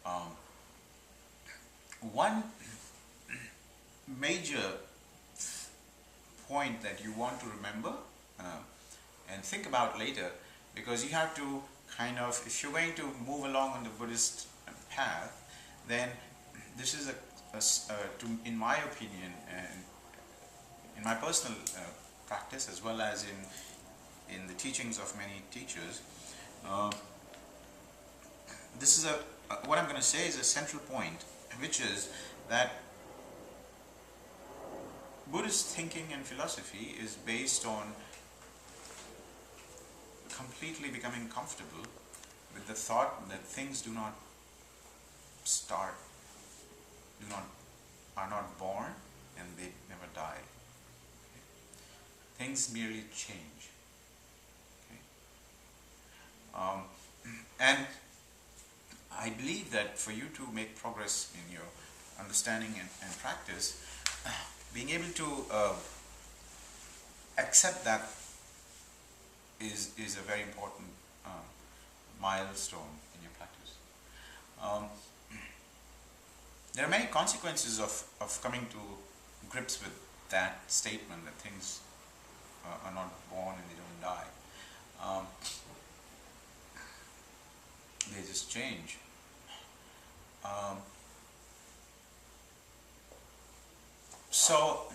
Um, one major point that you want to remember and think about later, because you have to kind of, if you're going to move along on the Buddhist path, then this is in my opinion and in my personal practice, as well as in the teachings of many teachers, this is what I'm going to say is a central point, which is that Buddhist thinking and philosophy is based on completely becoming comfortable with the thought that things do not start, are not born, and they never die. Okay? Things merely change. Okay? And I believe that for you to make progress in your understanding and practice, being able to accept that is a very important milestone in your practice. There are many consequences of coming to grips with that statement that things are not born and they don't die. They just change. So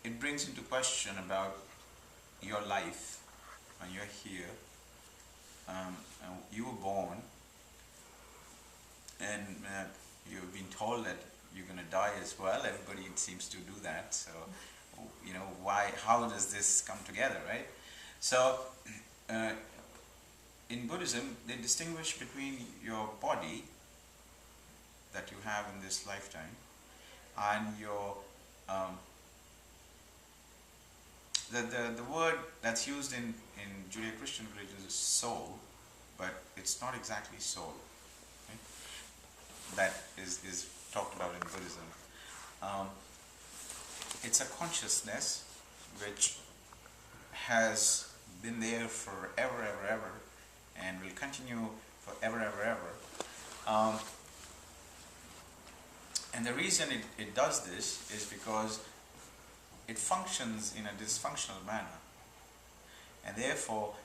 it brings into question about your life when you're here. You were born, and you've been told that you're going to die as well. Everybody seems to do that. So, you know, how does this come together, right? So, in Buddhism, they distinguish between your body that you have in this lifetime and your the word that's used in Judeo-Christian religions is soul, but it's not exactly soul. Okay? That is talked about in Buddhism. It's a consciousness which has been there forever, ever, and will continue forever, ever. And the reason it does this is because it functions in a dysfunctional manner, and therefore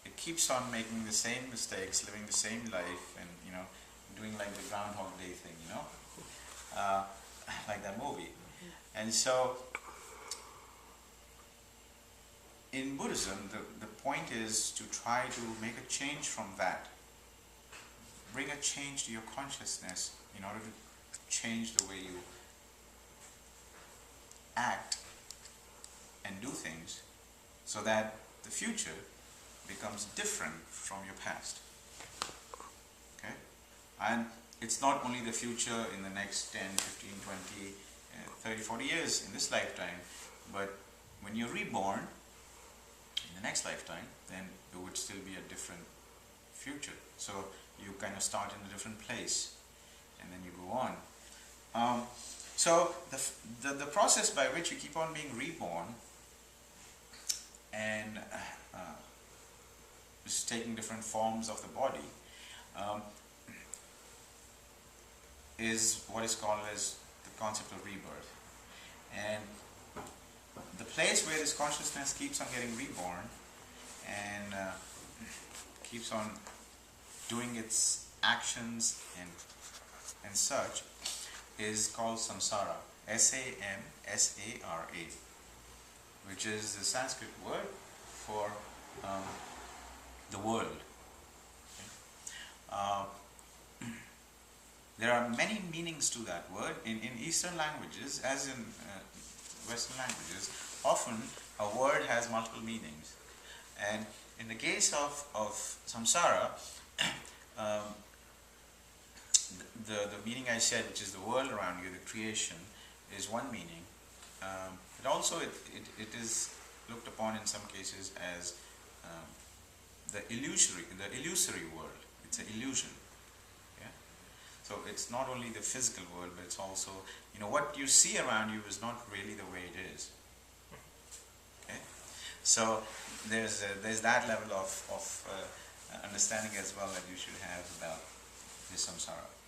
it keeps on making the same mistakes, living the same life, and doing like the Groundhog Day thing, like that movie. And so in Buddhism, the point is to try to make a change from that, bring a change to your consciousness in order to change the way you act and do things, so that the future becomes different from your past. Okay? And it's not only the future in the next 10, 15, 20, 30, 40 years in this lifetime, but when you're reborn in the next lifetime, then it would still be a different future. So you kind of start in a different place, and then you go on. So the process by which you keep on being reborn and is taking different forms of the body is what is called as the concept of rebirth. And the place where this consciousness keeps on getting reborn and keeps on doing its actions and such is called samsara, S-A-M-S-A-R-A, which is the Sanskrit word for the world. Okay? There are many meanings to that word. In Eastern languages, as in Western languages, often a word has multiple meanings. And in the case of samsara, the meaning I said, which is the world around you, the creation, is one meaning. But also it is looked upon in some cases as the illusory world. It's an illusion. Yeah? So it's not only the physical world, but it's also, what you see around you is not really the way it is. Okay? So there's that level of understanding as well that you should have about this samsara.